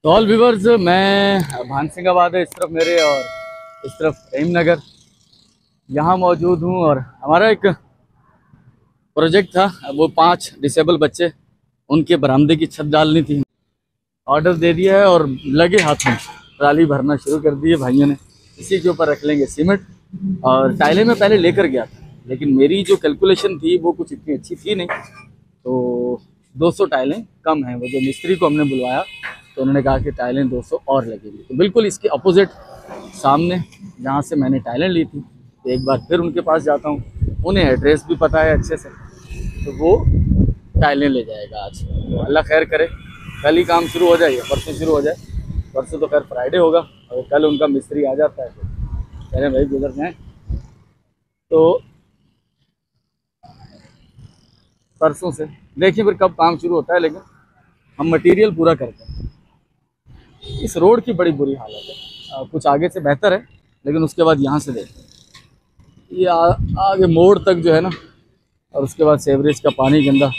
तो all viewers, मैं भानसिंगाबाद है इस तरफ मेरे और इस तरफ रहीम नगर यहाँ मौजूद हूँ। और हमारा एक प्रोजेक्ट था, वो 5 डिसेबल बच्चे, उनके बरामदे की छत डालनी थी। ऑर्डर दे दिया है और लगे हाथों ट्राली भरना शुरू कर दी है भाइयों ने। इसी के ऊपर रख लेंगे सीमेंट। और टाइलें मैं पहले लेकर गया था, लेकिन मेरी जो कैलकुलेशन थी वो कुछ इतनी अच्छी थी नहीं, तो 200 टाइलें कम हैं। वो जो मिस्त्री को हमने बुलवाया तो उन्होंने कहा कि टाइलें 200 और लगेगी। तो बिल्कुल इसके अपोजिट सामने जहाँ से मैंने टाइलें ली थी, तो एक बार फिर उनके पास जाता हूँ। उन्हें एड्रेस भी पता है अच्छे से, तो वो टाइलें ले जाएगा आज। तो अल्लाह खैर करे, कल ही काम शुरू हो जाए या परसों शुरू हो जाए। परसों तो खैर फ्राइडे होगा, और कल उनका मिस्त्री आ जाता है तो कह रहे भाई गुजर जाएँ। तो परसों से देखिए फिर कब काम शुरू होता है, लेकिन हम मटेरियल पूरा करते हैं। इस रोड की बड़ी बुरी हालत है, कुछ आगे से बेहतर है, लेकिन उसके बाद यहाँ से देखते ये आगे मोड़ तक जो है ना, और उसके बाद सेवरेज का पानी गंदा।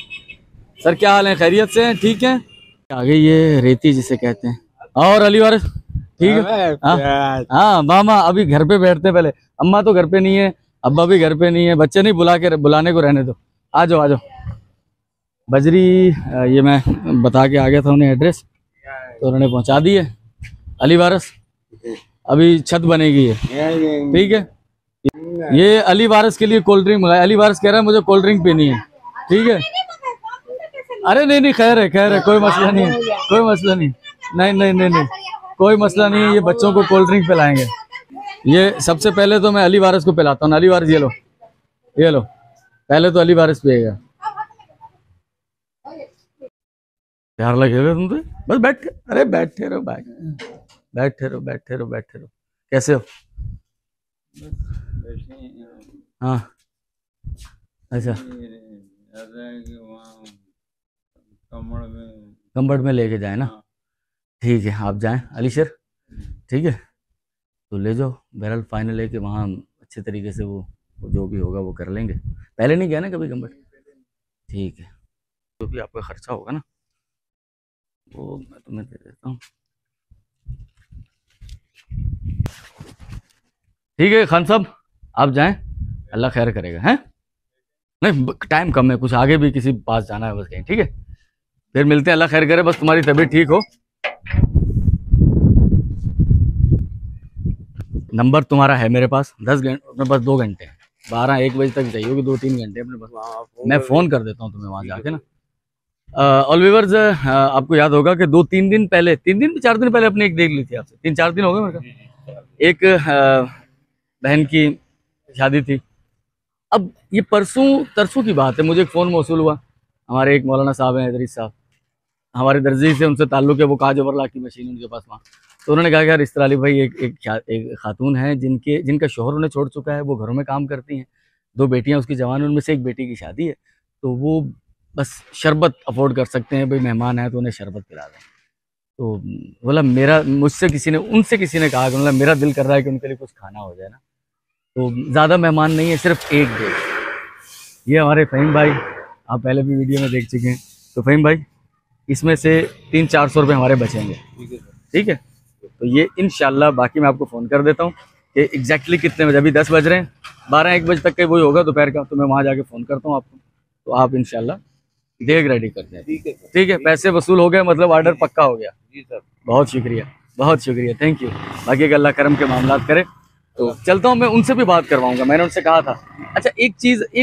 सर क्या हाल है, खैरियत से हैं? ठीक है। आगे ये रेती जिसे कहते हैं। और अली वारिस ठीक है? हाँ मामा अभी घर पे बैठते हैं। पहले अम्मा तो घर पे नहीं है, अब्बा भी घर पे नहीं है, बच्चे नहीं बुलाने को रहने दो। आ जाओ आ जाओ। बजरी ये मैं बता के आ गया था उन्हें एड्रेस, तो उन्होंने पहुंचा दी है। अली वारिस अभी छत बनेगी है, ठीक है। ये अली वारिस के लिए कोल्ड ड्रिंक मंगाया। अली वारिस कह रहा है मुझे कोल्ड ड्रिंक पीनी है, ठीक है। अरे नहीं खैर है, कोई मसला नहीं है, कोई मसला नहीं। नहीं, कोई मसला नहीं है। ये बच्चों को कोल्ड ड्रिंक पिलाएंगे। ये सबसे पहले तो मैं अली वारिस को पिलाता हूँ। अली वारिस ये लो, पहले तो अली वारिस पिएगा। प्यार लगेगा तुम तो, बस बैठ। अरे बैठे रहो भाई, बैठे रहो। कैसे हो? हाँ अच्छा, कम्बड़ में लेके जाए ना, ठीक है। आप जाएं अली शेर, ठीक है। तो ले जाओ, बहरहाल फाइनल है कि वहाँ अच्छे तरीके से वो जो भी होगा वो कर लेंगे। पहले नहीं गया ना कभी कम्बड़, ठीक है। जो भी आपका खर्चा होगा ना वो मैं तुम्हें दे देता हूँ, ठीक है। खान साहब आप जाएं, अल्लाह खैर करेगा। हैं नहीं टाइम कम है, कुछ आगे भी किसी पास जाना है बस कहीं, ठीक है। फिर मिलते हैं, अल्लाह खैर करे, बस तुम्हारी तबीयत ठीक हो। नंबर तुम्हारा है मेरे पास, 10 घंटे अपने पास, 2 घंटे 12-1 बजे तक चाहिए होगी, 2-3 घंटे अपने पास। मैं फ़ोन कर देता हूँ तुम्हें वहाँ जाके ना। ऑल व्यूअर्स, आपको याद होगा कि 2-3 दिन पहले, 4 दिन पहले अपने एक देख ली थी आपसे, 3-4 दिन हो गए मेरे को। एक बहन की शादी थी। अब ये तरसों की बात है, मुझे एक फ़ोन मौसूल हुआ। हमारे एक मौलाना साहब हैं, इदरीस साहब, हमारे दर्जी से उनसे ताल्लुक़ है, वो काज ओवरलॉक की मशीन उनके पास वहाँ। तो उन्होंने कहा कि यार इस तरह अली भाई एक खातून है जिनका शोहर उन्हें छोड़ चुका है, वो घरों में काम करती हैं, 2 बेटियां उसकी जवान, उनमें से एक बेटी की शादी है, तो वो बस शरबत अफोर्ड कर सकते हैं, भाई मेहमान आए तो उन्हें शरबत पिला दें। तो बोला उनसे किसी ने कहा कि मतलब मेरा दिल कर रहा है कि उनके लिए कुछ खाना हो जाए ना। तो ज़्यादा मेहमान नहीं है, सिर्फ 1-2। ये हमारे फ़हीम भाई, आप पहले भी वीडियो में देख चुके हैं। तो फ़हीम भाई इसमें से 300-400 रुपये हमारे बचेंगे, ठीक है। तो ये इंशाल्लाह, बाकी मैं आपको फ़ोन कर देता हूँ कि एग्जैक्टली कितने बजे, अभी 10 बज रहे हैं, 12-1 बजे तक का वही होगा दोपहर का, तो मैं वहाँ जाके फ़ोन करता हूँ आपको, तो आप इंशाल्लाह देग रेडी करते हैं, ठीक है। पैसे वसूल हो गए, मतलब ऑर्डर पक्का हो गया। जी सर, बहुत शुक्रिया, थैंक यू। बाकी अल्लाह करम के मामला करे। तो चलता हूँ, मैं उनसे भी बात करवाऊँगा, मैंने उनसे कहा था। अच्छा एक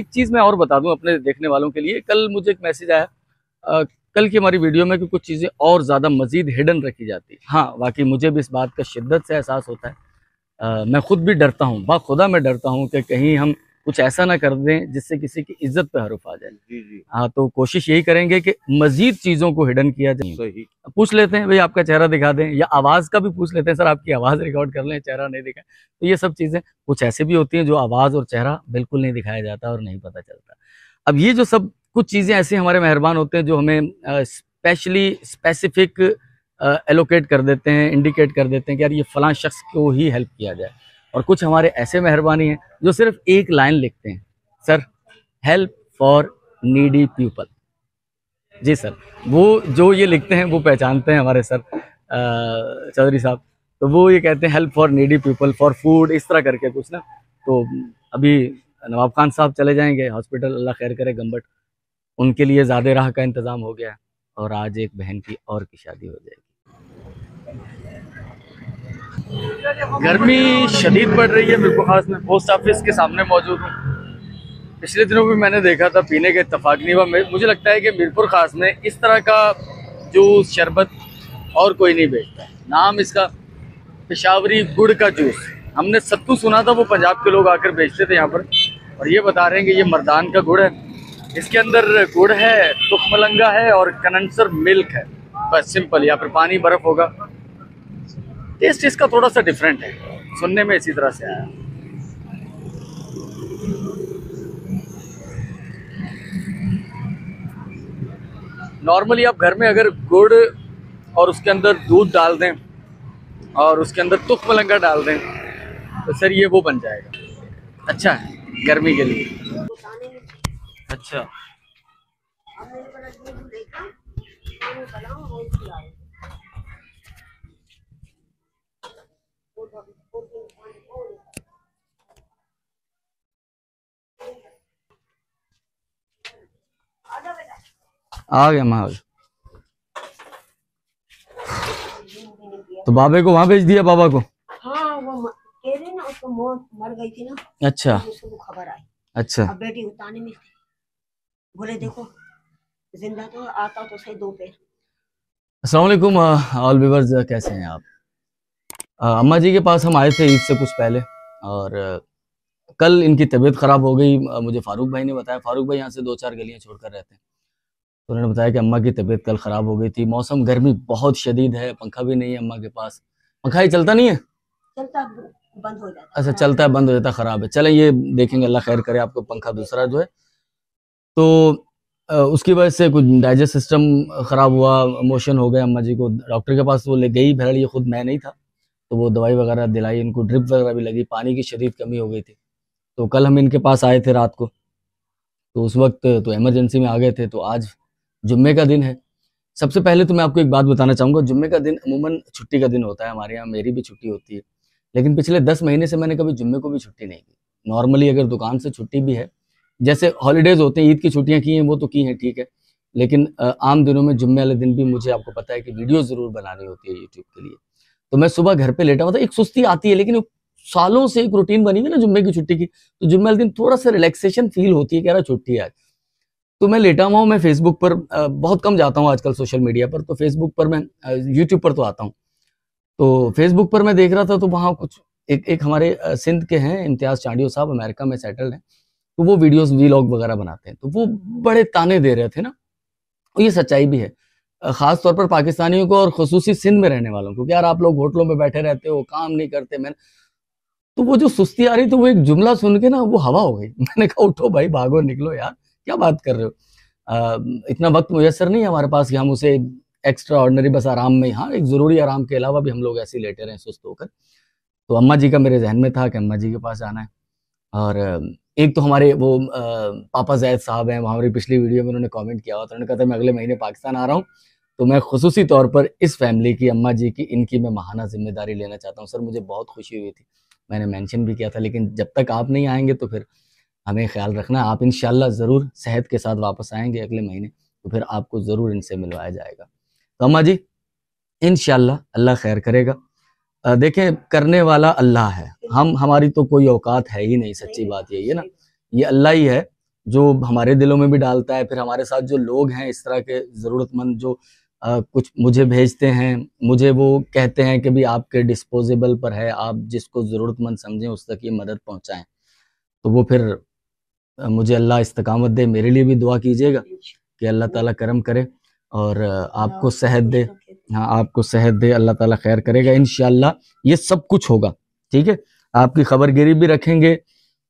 चीज़ मैं और बता दूँ अपने देखने वालों के लिए, कल मुझे एक मैसेज आया कल की हमारी वीडियो में कि कुछ चीज़ें और ज़्यादा मज़ीद हिडन रखी जाती है। हाँ वाकई मुझे भी इस बात का शिद्दत से एहसास होता है। मैं खुद भी डरता हूँ, बाखुदा मैं डरता हूँ कि कहीं हम कुछ ऐसा ना कर दें जिससे किसी की इज्जत पे हरुफ आ जाए। जी। हाँ तो कोशिश यही करेंगे कि मज़ीद चीज़ों को हिडन किया जाए। सही। पूछ लेते हैं भाई आपका चेहरा दिखा दें, या आवाज़ का भी पूछ लेते हैं, सर आपकी आवाज़ रिकॉर्ड कर लें, चेहरा नहीं दिखाएं। तो ये सब चीज़ें कुछ ऐसी भी होती हैं जो आवाज़ और चेहरा बिल्कुल नहीं दिखाया जाता और नहीं पता चलता। अब ये जो सब कुछ चीज़ें ऐसे हमारे मेहरबान होते हैं जो हमें स्पेसिफिक एलोकेट कर देते हैं, इंडिकेट कर देते हैं कि यार ये फ़लाँ शख्स को ही हेल्प किया जाए। और कुछ हमारे ऐसे मेहरबानी हैं जो सिर्फ एक लाइन लिखते हैं, sir help for needy people. जी सर, वो जो ये लिखते हैं वो पहचानते हैं हमारे सर। चौधरी साहब, तो वो ये कहते हैं help for needy people for food, इस तरह करके कुछ ना। तो अभी नवाब खान साहब चले जाएंगे हॉस्पिटल, अल्लाह खैर करे गम्बट, उनके लिए ज़्यादा राह का इंतज़ाम हो गया है, और आज एक बहन की और की शादी हो जाएगी। गर्मी शदीद पड़ रही है मिरपुर खास में, पोस्ट ऑफिस के सामने मौजूद हूँ। पिछले दिनों भी मैंने देखा था, पीने का इत्तेफाक नहीं हुआ। मुझे लगता है कि मिरपुर खास में इस तरह का जूस शरबत और कोई नहीं बेचता है। नाम इसका पेशावरी गुड़ का जूस। हमने सत्तू सुना था, वो पंजाब के लोग आकर बेचते थे यहाँ पर, और ये बता रहे हैं कि ये मर्दान का गुड़ है। इसके अंदर गुड़ है, तुखमलंगा है और कंडेंसर मिल्क है, बस सिंपल। या फिर पानी बर्फ होगा। टेस्ट इसका थोड़ा सा डिफरेंट है, सुनने में इसी तरह से आया। नॉर्मली आप घर में अगर गुड़ और उसके अंदर दूध डाल दें और उसके अंदर तुखमलंगा डाल दें तो सर ये वो बन जाएगा। अच्छा है गर्मी के लिए। अच्छा आ गया महाराज। तो बाबे को वहां भेज दिया, बाबा को? हाँ, वो कह रहे ना उसको मौत मर गई थी ना। अच्छा, उसको खबर आई। अच्छा। अब बेटी उतारने में बोले देखो जिंदा तो आता तो सही दो पैर। अस्सलाम वालेकुम ऑल व्यूअर्स, कैसे हैं आप? अम्मा जी के पास हम आए थे ईद से कुछ पहले, और कल इनकी तबीयत ख़राब हो गई। मुझे फ़ारूक भाई ने बताया, फ़ारूक भाई यहाँ से 2-4 गलियाँ छोड़कर रहते हैं, तो उन्होंने बताया कि अम्मा की तबीयत कल ख़राब हो गई थी। मौसम गर्मी बहुत शदीद है, पंखा भी नहीं है अम्मा के पास। पंखा ही चलता नहीं है? चलता बंद हो जाता। अच्छा, चलता है बंद हो जाता, ख़राब है। चलें ये देखेंगे, अल्लाह खैर करे आपको पंखा दूसरा जो है। तो उसकी वजह से कुछ डाइजेस्ट सिस्टम ख़राब हुआ, मोशन हो गए अम्मा जी को। डॉक्टर के पास वो ले गई भैरड़, ये खुद मैं नहीं था, तो वो दवाई वगैरह दिलाई, इनको ड्रिप वगैरह भी लगी। पानी की शदीद कमी हो गई थी। तो कल हम इनके पास आए थे रात को, तो उस वक्त तो इमरजेंसी में आ गए थे। तो आज जुम्मे का दिन है। सबसे पहले तो मैं आपको एक बात बताना चाहूँगा, जुम्मे का दिन अमूमन छुट्टी का दिन होता है हमारे यहाँ, मेरी भी छुट्टी होती है, लेकिन पिछले 10 महीने से मैंने कभी जुम्मे को भी छुट्टी नहीं की। नॉर्मली अगर दुकान से छुट्टी भी है, जैसे हॉलीडेज होते हैं, ईद की छुट्टियाँ की हैं वो तो की हैं, ठीक है, लेकिन आम दिनों में जुम्मे वाले दिन भी मुझे, आपको पता है कि वीडियो ज़रूर बनानी होती है यूट्यूब के लिए। तो मैं सुबह घर पे लेटा हुआ था, एक सुस्ती आती है, लेकिन सालों से एक रूटीन बनी हुई ना जुम्मे की छुट्टी की, तो जुम्मे वाले दिन थोड़ा सा रिलैक्सेशन फील होती है, कह रहा छुट्टी है आज। तो मैं लेटा हुआ हूँ, मैं फेसबुक पर बहुत कम जाता हूँ आजकल सोशल मीडिया पर, तो फेसबुक पर मैं, यूट्यूब पर तो आता हूँ। तो फेसबुक पर मैं देख रहा था, तो वहाँ कुछ एक हमारे सिंध के हैं इम्तियाज़ चांडियो साहब, अमेरिका में सेटल्ड हैं, तो वो वीडियोस वीलॉग वगैरह बनाते हैं। तो वो बड़े ताने दे रहे थे ना, और ये सच्चाई भी है, ख़ास तौर पर पाकिस्तानियों को और ख़ुसूसी सिंध में रहने वालों को, कि यार आप लोग होटलों में बैठे रहते हो, काम नहीं करते। मैंने तो वो जो सुस्ती आ रही, तो वो एक जुमला सुन के ना वो हवा हो गई। मैंने कहा उठो भाई, भागो निकलो यार, क्या बात कर रहे हो। इतना वक्त मुयसर नहीं है हमारे पास कि हम उसे एक्स्ट्रा ऑर्डनरी बस आराम में, हाँ एक ज़रूरी आराम के अलावा भी हम लोग ऐसे ही लेटे रहें सुस्त होकर। तो अम्मा जी का मेरे जहन में था कि अम्मा जी के पास जाना है। और एक तो हमारे वो पापा जैद साहब हैं, हमारी पिछली वीडियो में उन्होंने कमेंट किया हुआ था, उन्होंने कहा था मैं अगले महीने पाकिस्तान आ रहा हूँ, तो मैं खुसूसी तौर पर इस फैमिली की, अम्मा जी की, इनकी मैं माहाना जिम्मेदारी लेना चाहता हूँ। सर मुझे बहुत खुशी हुई थी, मैंने मेंशन भी किया था, लेकिन जब तक आप नहीं आएंगे तो फिर हमें ख्याल रखना। आप इंशाल्लाह ज़रूर सेहत के साथ वापस आएंगे अगले महीने, तो फिर आपको ज़रूर इनसे मिलवाया जाएगा। तो अम्मा जी इंशाल्लाह अल्लाह खैर करेगा। देखें करने वाला अल्लाह है, हमारी तो कोई औकात है ही नहीं, सच्ची बात यही है ना। ये अल्लाह ही है जो हमारे दिलों में भी डालता है। फिर हमारे साथ जो लोग हैं इस तरह के ज़रूरतमंद, जो कुछ मुझे भेजते हैं, मुझे वो कहते हैं कि भी आपके डिस्पोजेबल पर है, आप जिसको ज़रूरतमंद समझें उस तक ये मदद पहुँचाएँ, तो वो फिर मुझे अल्लाह इस्तकामत दे। मेरे लिए भी दुआ कीजिएगा कि अल्लाह ताला करम करे और आपको सेहत दे। हाँ, आपको सेहत दे, अल्लाह ताला खैर करेगा इंशाल्लाह, ये सब कुछ होगा, ठीक है। आपकी खबरगिरी भी रखेंगे,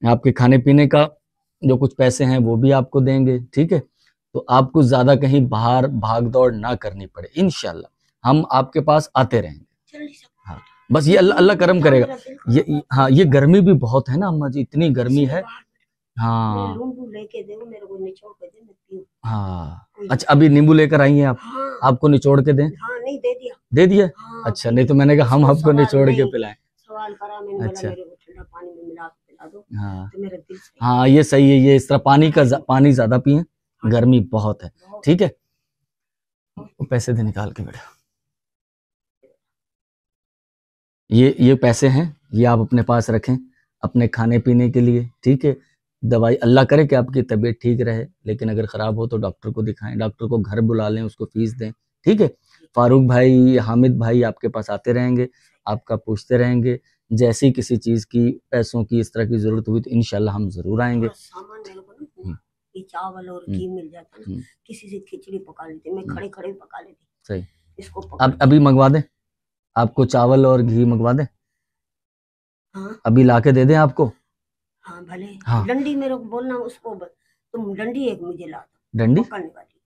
आपके खाने पीने का जो कुछ पैसे हैं वो भी आपको देंगे, ठीक है। तो आपको ज़्यादा कहीं बाहर भाग दौड़ ना करनी पड़े, इंशाल्लाह हम आपके पास आते रहेंगे। हाँ, बस ये अल्लाह करम करेगा। ये हाँ, ये गर्मी भी बहुत है ना अम्मा जी, इतनी गर्मी है। हाँ हाँ अच्छा, अभी नींबू लेकर आई हैं आप? हाँ आपको निचोड़ के दें? हाँ, नहीं दे दिया। दे दिया? हाँ अच्छा, नहीं तो मैंने कहा हम इसको आपको सवाल निचोड़ के नहीं, पिलाएं। सवाल करा मैंने, बोला अच्छा मेरे को ठंडा पानी में मिला के पिला दो, हाँ तो मेरा दिल से हाँ, ये सही है, ये इस तरह पानी ज्यादा पिए, गर्मी बहुत है। बहुत ठीक है, वो पैसे दे निकाल के बेटा। ये पैसे हैं, ये आप अपने पास रखें अपने खाने पीने के लिए। ठीक है, दवाई अल्लाह करे कि आपकी तबीयत ठीक रहे, लेकिन अगर ख़राब हो तो डॉक्टर को दिखाएं, डॉक्टर को घर बुला लें, उसको फीस दें। ठीक है, फारूक भाई, हामिद भाई आपके पास आते रहेंगे, आपका पूछते रहेंगे, जैसी किसी चीज़ की, पैसों की, इस तरह की ज़रूरत हुई तो इंशाल्लाह हम ज़रूर आएंगे। थोड़ा सामान मेरे को ना, ये चावल और घी मिल जाता ना, किसी से खिचड़ी पका लेती, मैं खड़े खड़े पका लेती। सही, इसको अब अभी मंगवा दें आपको, चावल और घी मंगवा दें? हाँ अभी ला के दे दें आपको? हाँ भले। हाँ। डंडी मेरे को बोलना उसको, तुम डंडी एक मुझे ला दो, डंडी? पकड़ने वाली,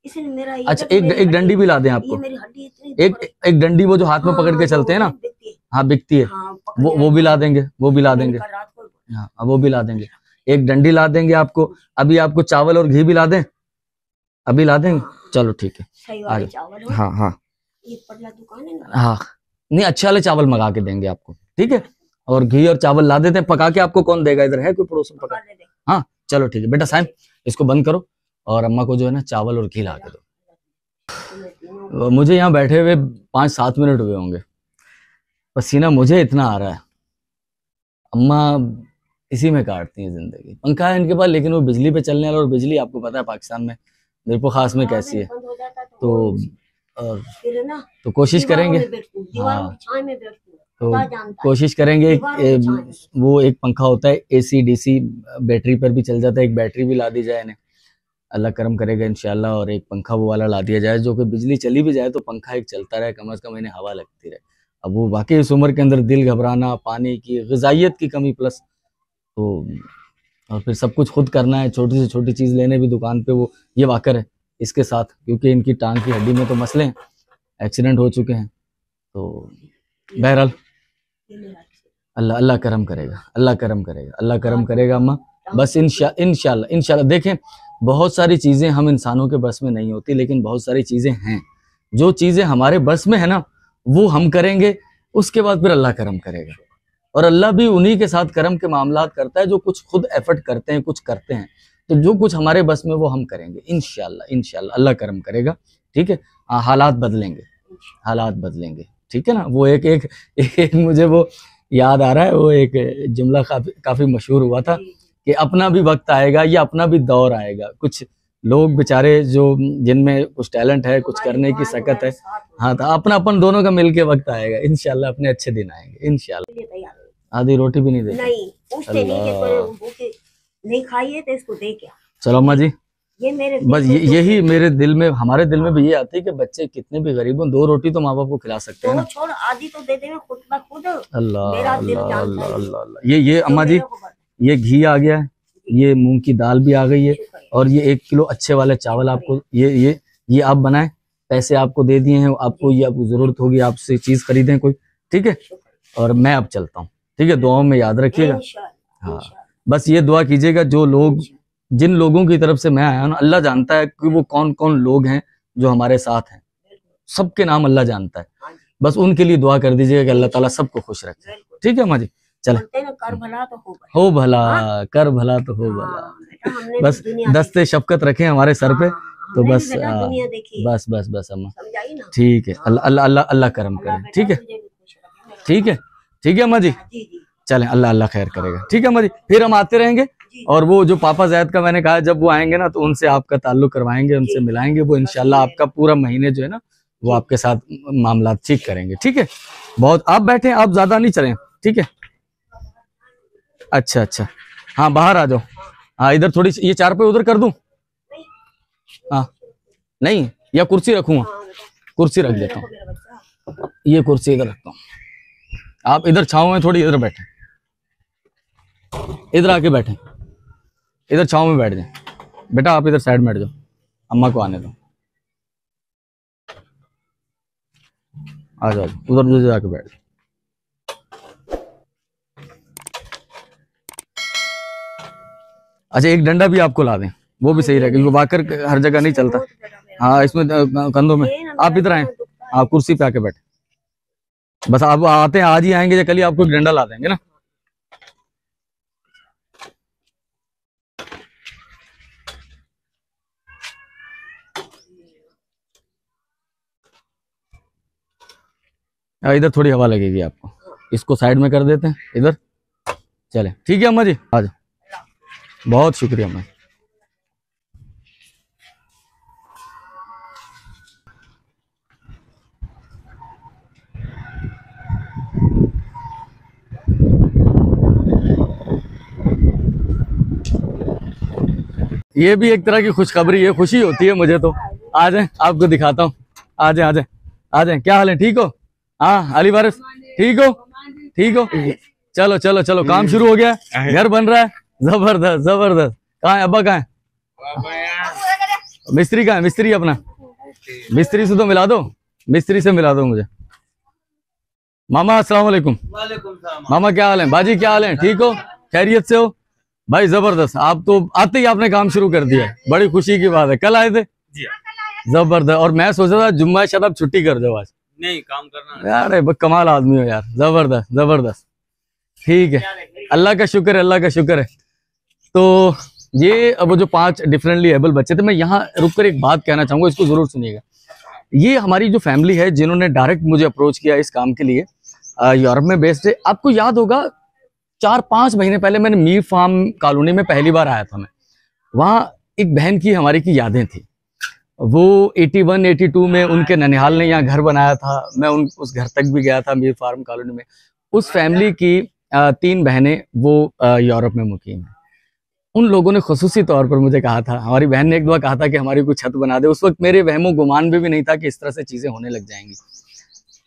इसलिए मेरा ये अच्छा, देखो, मेरी एक डंडी हड्डी- भी ला दें ये आपको? मेरी हड्डी इतनी एक डंडी, वो जो हाथ में पकड़ के चलते हैं ना, बिकती है। हाँ बिकती है, हाँ, वो भी ला देंगे, वो भी ला मैंने देंगे। कल रात को हाँ वो भी ला देंगे, एक डंडी ला देंगे आपको। अभी आपको चावल और घी भी ला दें? अभी ला देंगे, चलो ठीक है। सही वाले चावल हो। हाँ हाँ ये पतला दुकान है ना, हाँ, नहीं अच्छे वाले चावल मंगा के देंगे आपको। ठीक है, और घी और चावल ला देते हैं, पका के आपको कौन देगा? इधर है कोई पड़ोसन पका? दे दे। हाँ चलो ठीक है बेटा, साइम इसको बंद करो और अम्मा को जो है ना चावल और घी ला के दो। मुझे यहाँ बैठे हुए 5-7 मिनट हुए होंगे, पसीना मुझे इतना आ रहा है। अम्मा इसी में काटती हैं जिंदगी। पंखा है इनके पास, लेकिन वो बिजली पे चलने वाला, और बिजली आपको पता है पाकिस्तान में मिरपुर खास में कैसी है, तो और फिर ना तो कोशिश करेंगे, दीवारों की छाया में बैठती हूँ, तो खुदा जानता है। कोशिश करेंगे। दीवारों की छाया में। वो एक पंखा होता है AC DC, बैटरी पर भी चल जाता है, एक बैटरी भी ला दी जाए इन्हें, अल्लाह करम करेगा इंशाल्लाह, और एक पंखा वो वाला ला दिया जाए जो कि बिजली चली भी जाए तो पंखा एक चलता रहे, कम से कम इन्हें हवा लगती रहे। अब वो वाकई इस उम्र के अंदर दिल घबराना, पानी की, ग़िज़ाइयत की कमी प्लस, तो और फिर सब कुछ खुद करना है, छोटी से छोटी चीज़ लेने भी दुकान पे, वो ये वाकर है इसके साथ, क्योंकि इनकी टांग की हड्डी में तो मसले हैं, एक्सीडेंट हो चुके हैं। तो बहरहाल अल्लाह अल्लाह करम करेगा, अल्लाह करम करेगा, अल्लाह करम करेगा अम्मा। बस इंशाल्लाह देखें, बहुत सारी चीज़ें हम इंसानों के बस में नहीं होती, लेकिन बहुत सारी चीज़ें हैं जो चीज़ें हमारे बस में है ना, वो हम करेंगे, उसके बाद फिर अल्लाह करम करेगा। और अल्लाह भी उन्हीं के साथ करम के मामलात करता है जो कुछ खुद एफर्ट करते हैं, कुछ करते हैं। तो जो कुछ हमारे बस में वो हम करेंगे इंशाल्लाह अल्लाह करम करेगा। ठीक है, हालात बदलेंगे, हालात बदलेंगे। ठीक है ना, वो एक मुझे वो याद आ रहा है, वो एक जुमला काफ़ी मशहूर हुआ था कि अपना भी वक्त आएगा या अपना भी दौर आएगा। कुछ लोग बेचारे जो जिनमें कुछ टैलेंट है, कुछ करने की सकत है, हाँ, तो अपना अपन दोनों का मिलके वक्त आएगा इंशाल्लाह, अपने अच्छे दिन आएंगे इंशाल्लाह। आधी रोटी भी नहीं देते? नहीं, पूछते नहीं कि कोई भूखे नहीं खाई है तो इसको दे क्या। चलो अम्मा जी, ये मेरे बस यही मेरे दिल में, हमारे दिल में भी ये आती है कि बच्चे कितने भी गरीब हों, 2 रोटी तो माँ बाप को खिला सकते हैं ना। छोड़, आधी तो दे देंगे खुद ब खुद। अल्लाह मेरा दिल अल्लाह जानता है। अल्लाह अल्लाह। ये अम्मा जी, ये घी आ गया है, ये मूंग की दाल भी आ गई है, और ये 1 किलो अच्छे वाले चावल आपको, ये आप बनाएं, पैसे आपको दे दिए हैं, आपको ये आपको जरूरत होगी, आपसे चीज खरीदें कोई। ठीक है, और मैं अब चलता हूँ। ठीक है, दुआओं में याद रखिएगा। हाँ, बस ये दुआ कीजिएगा, जो लोग, जिन लोगों की तरफ से मैं आया हूँ ना, अल्लाह जानता है कि वो कौन कौन लोग हैं जो हमारे साथ हैं, सबके नाम अल्लाह जानता है। बस उनके लिए दुआ कर दीजिएगा कि अल्लाह ताला सबको खुश रखे। ठीक है अम्मा जी, चले, कर भला तो हो भला, कर भला तो हो भला। बस दस्ते शफकत रखें हमारे सर पे, तो बस बस बस बस अम्मा, ठीक है, अल्लाह अल्लाह अल्लाह करम करे। ठीक है, ठीक है, ठीक है अम्मा जी, चलें, अल्लाह अल्लाह खैर करेगा। ठीक है अम्मा जी, फिर हम आते रहेंगे, और वो जो पापा जैद का मैंने कहा, जब वो आएंगे ना तो उनसे आपका ताल्लुक करवाएंगे, उनसे मिलाएंगे, वो इंशाल्लाह आपका पूरा महीने जो है ना वो आपके साथ मामला ठीक करेंगे। ठीक है, बहुत आप बैठे, आप ज्यादा नहीं चलें। ठीक है, अच्छा अच्छा, हाँ बाहर आ जाओ। हाँ इधर थोड़ी, ये चारपाई उधर कर दूं? हाँ नहीं, या कुर्सी रखूंगा? कुर्सी रख देता हूँ, ये कुर्सी इधर रखता हूँ, आप इधर छाँव में थोड़ी इधर बैठे, इधर आके बैठे, इधर छाँव में बैठ जाए। बेटा आप इधर साइड में बैठ जाओ, अम्मा को आने दो, आ जाओ उधर जाके बैठ जाओ। अच्छा, एक डंडा भी आपको ला दें? वो भी सही रहेगा क्योंकि वाकर हर जगह नहीं चलता। हाँ इसमें कंधों में। आप इधर आए, आप कुर्सी पे आके बैठे। बस आप आते हैं, आज ही आएंगे या कल ही आपको एक डंडा ला देंगे ना। इधर थोड़ी हवा लगेगी आपको, इसको साइड में कर देते हैं इधर। चले ठीक है अम्मा जी, आ जाओ। बहुत शुक्रिया अम्मा। ये भी एक तरह की खुशखबरी है, खुशी होती है मुझे तो। आ जाए आपको दिखाता हूँ, आ जाए आ जाए आ जाए। क्या हाल है, ठीक हो? हाँ अली वारिस ठीक हो? ठीक हो, चलो चलो चलो, काम शुरू हो गया, घर बन रहा है। जबरदस्त जबरदस्त। कहाँ है अब्बा, कहाँ है? मिस्त्री कहाँ है? मिस्त्री अपना, मिस्त्री से तो मिला दो, मिस्त्री से मिला दो मुझे। मामा अस्सलाम वालेकुम। मामा क्या हाल है? बाजी क्या हाल है, ठीक हो? खैरियत से हो? भाई जबरदस्त, आप तो आते ही आपने काम शुरू कर दिया, बड़ी खुशी की बात है। कल आए थे? जबरदस्त। और मैं सोचा था जुम्मा शायद आप छुट्टी कर दो आज। नहीं, काम करना यार, कमाल आदमी हो यार, जबरदस्त जबरदस्त। ठीक है, अल्लाह का शुक्र है, अल्लाह का शुक्र है। तो ये अब जो 5 डिफरेंटली एबल बच्चे थे, मैं यहाँ रुककर एक बात कहना चाहूंगा, इसको जरूर सुनिएगा। ये हमारी जो फैमिली है जिन्होंने डायरेक्ट मुझे अप्रोच किया इस काम के लिए, यूरोप में बेस्ड है। आपको याद होगा 4-5 महीने पहले मैंने मीर फार्म कॉलोनी में पहली बार आया था मैं। वहाँ एक बहन की हमारी की यादें थी। वो 81-82 में उनके ननिहाल ने यहाँ घर बनाया था। मैं उस घर तक भी गया था मीर फार्म कॉलोनी में। उस फैमिली की 3 बहनें वो यूरोप में मुकीम है। उन लोगों ने खुसूसी तौर पर मुझे कहा था, हमारी बहन ने एक बार कहा था कि हमारी कोई छत बना दे। उस वक्त मेरे वहमो गुमान भी नहीं था कि इस तरह से चीज़ें होने लग जाएंगी।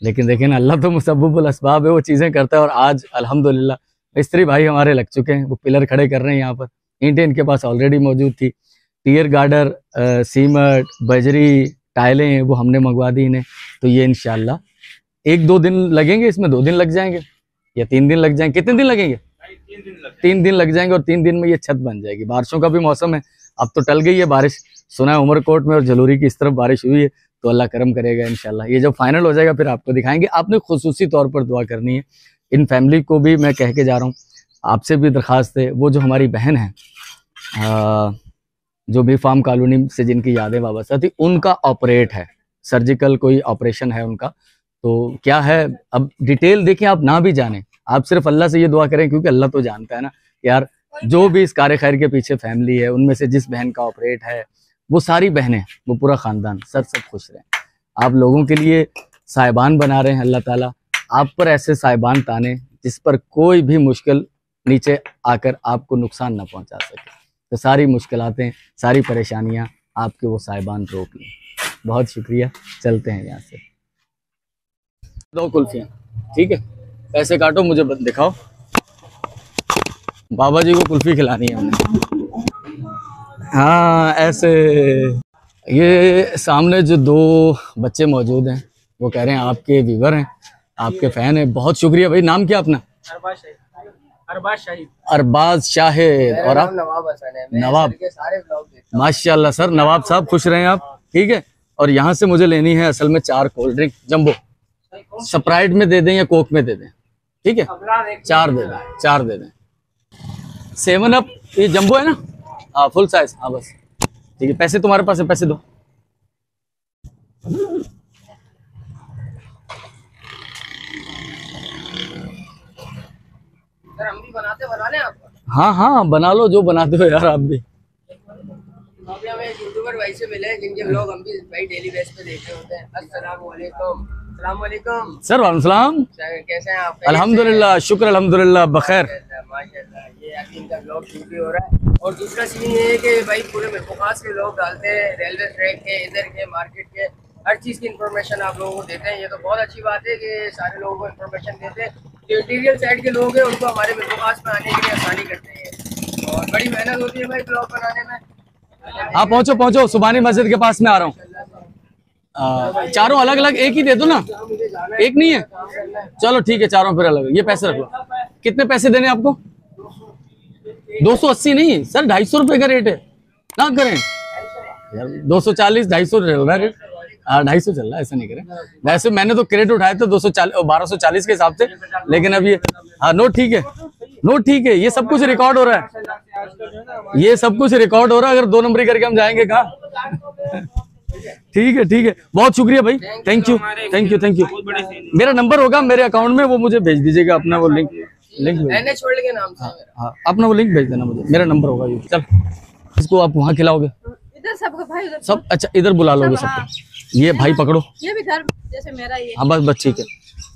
लेकिन देखें ना, अल्लाह तो मुसब्बिबुल असबाब है, वो चीज़ें करता है। और आज अल्हम्दुलिल्लाह मिस्त्री भाई हमारे लग चुके हैं, वो पिलर खड़े कर रहे हैं। यहाँ पर ईंटें इनके पास ऑलरेडी मौजूद थी, टियर गार्डर, सीमेंट, बजरी, टाइलें वो हमने मंगवा दी इन्हें। तो ये इंशाल्लाह 1-2 दिन लगेंगे, इसमें 2 दिन लग जाएंगे या 3 दिन लग जाएंगे। कितने दिन लगेंगे? 3 दिन लग जाएंगे और 3 दिन में ये छत बन जाएगी। बारिशों का भी मौसम है, अब तो टल गई है बारिश। सुना है उमरकोट में और जलोरी की इस तरफ बारिश हुई है, तो अल्लाह करम करेगा इंशाल्लाह। ये जब फाइनल हो जाएगा फिर आपको दिखाएंगे। आपने खुसूसी तौर पर दुआ करनी है। इन फैमिली को भी मैं कह के जा रहा हूँ, आपसे भी दरख्वास्त है, वो जो हमारी बहन है जो भी फार्म कॉलोनी से जिनकी यादें वाबस्ता थी, उनका ऑपरेट है, सर्जिकल कोई ऑपरेशन है उनका। तो क्या है, अब डिटेल देखें, आप ना भी जाने, आप सिर्फ अल्लाह से ये दुआ करें, क्योंकि अल्लाह तो जानता है ना यार। जो भी इस कार्य खैर के पीछे फैमिली है, उनमें से जिस बहन का ऑपरेट है, वो सारी बहनें, वो पूरा ख़ानदान सब खुश रहें। आप लोगों के लिए साहिबान बना रहे हैं अल्लाह ताला, आप पर ऐसे साहिबान ताने जिस पर कोई भी मुश्किल नीचे आकर आपको नुकसान ना पहुंचा सके। तो सारी मुश्किलातें, सारी परेशानियां आपके वो साहिबान रोक लें। बहुत शुक्रिया, चलते हैं यहाँ से। 2 कुल्फियाँ, ठीक है? पैसे काटो, मुझे दिखाओ। बाबा जी को कुल्फी खिलानी है हमने। हाँ ऐसे। ये सामने जो 2 बच्चे मौजूद हैं, वो कह रहे हैं आपके व्यूवर हैं, आपके फैन हैं। बहुत शुक्रिया भाई। नाम क्या अपना? अरबाज शाहिद। और आप? नवाब। माशाल्लाह सर, नवाब साहब खुश रहें आप, ठीक है? और यहाँ से मुझे लेनी है असल में 4 कोल्ड ड्रिंक जंबो। स्प्राइट में दे दें या कोक में दे दें, ठीक है? 4 दे दें, 4 दे दें। 7 अप ये जंबो है ना? हाँ फुल साइज, हाँ बस ठीक है। पैसे तुम्हारे पास है, पैसे दो। सर हम भी बना लें आपको? हाँ हाँ बना लो, जो बनाते हो यार आप भी। अभी हमें यूट्यूबर भाई से मिले जिनके ब्लॉग हम भी भाई डेली बेस पे देख रहे होते हैं। अस्सलाम वालेकुम। अस्सलाम वालेकुम सर। वालेकुम सलाम। कैसे हैं आप? अल्हम्दुलिल्लाह, शुक्र अल्हम्दुलिल्लाह, बखैर। माशाल्लाह। ये अभी इनका ब्लॉग शूट भी हो रहा है। और दूसरा सीन ये है कि भाई पूरे मिरपुखास के लोग डालते हैं, रेलवे ट्रैक के, इधर के, मार्केट के, हर चीज़ की इन्फॉर्मेशन आप लोगों को देते हैं। ये तो बहुत अच्छी बात है कि सारे लोगों को इन्फॉर्मेशन देते हैं। जो इंटीरियर साइड के लोग हैं उनको हमारे मिरपुखास में आने के लिए आसानी करते हैं। और बड़ी मेहनत होती है भाई ब्लॉग बनाने में। हाँ पहुँचो पहुँचो, सुबानी मस्जिद के पास में आ रहा हूँ। 4 अलग अलग एक ही दे दो ना, एक नहीं है? चलो ठीक है, 4 फिर अलग। ये पैसे रख लो। कितने पैसे देने आपको? 280 नहीं सर, 250 रुपए का रेट है। ना करें यार, 240 250 चल रहा है रेट। 250 चल रहा है, ऐसा नहीं करें। वैसे मैंने तो क्रेडिट उठाए थे 240 1240 के हिसाब से, लेकिन अब ये हाँ नोट ठीक है, नोट ठीक है, ये सब कुछ रिकॉर्ड हो रहा है, ये सब कुछ रिकॉर्ड हो रहा है। अगर 2 नंबरी करके हम जाएंगे कहाँ? ठीक है ठीक है, बहुत शुक्रिया भाई, thank you thank you thank you. मेरा नंबर होगा मेरे अकाउंट में, वो मुझे भेज दीजिएगा अपना वो लिंक NH वर्ल्ड के नाम से है मेरा। हाँ अपना वो लिंक भेज देना मुझे, मेरा नंबर होगा ये। चल इसको आप वहाँ खिलाओगे इधर सबको भाई, उधर सब? अच्छा इधर बुला लोगे सबको। ये भाई पकड़ो, ये भी घर जैसे मेरा ये। हाँ बस ठीक है।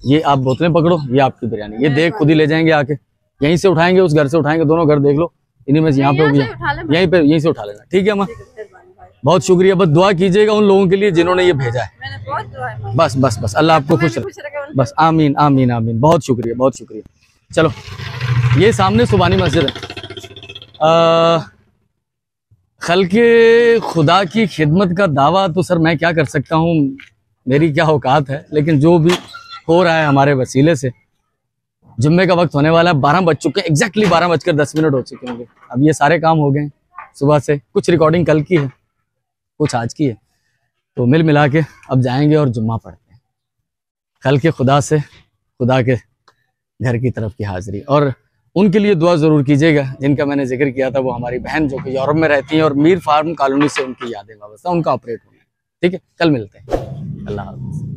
ये आप बोतलें पकड़ो, ये आपकी बिरयानी, ये देख खुद ही ले जाएंगे आके, यहीं से उठाएंगे, उस घर से उठाएंगे, दोनों घर देख लो, इन्हीं में से यहाँ पे होगी, यहीं से उठा लेना। ठीक है अम्मा, बहुत शुक्रिया। बस दुआ कीजिएगा उन लोगों के लिए जिन्होंने ये भेजा है। मैंने बहुत दुआ है। बस बस बस अल्लाह आपको खुश रखे, बस आमीन आमीन आमीन। बहुत शुक्रिया बहुत शुक्रिया। चलो ये सामने सुबानी मस्जिद है। खल्के खुदा की खिदमत का दावा तो सर मैं क्या कर सकता हूँ, मेरी क्या औकात है, लेकिन जो भी हो रहा है हमारे वसीले से, जुम्मे का वक्त होने वाला है, 12 बज चुके हैं, एग्जैक्टली 12:10 हो चुके होंगे। अब ये सारे काम हो गए सुबह से, कुछ रिकॉर्डिंग कल की है, कुछ आज की है, तो मिल मिला के अब जाएंगे और जुम्मा पढ़ते हैं। कल के खुदा से, खुदा के घर की तरफ की हाजिरी। और उनके लिए दुआ ज़रूर कीजिएगा जिनका मैंने जिक्र किया था, वो हमारी बहन जो कि यूरोप में रहती हैं और मीर फार्म कॉलोनी से उनकी यादें वाबस्ता, उनका ऑपरेट होना है। ठीक है, कल मिलते हैं, अल्लाह हाफ़िज़।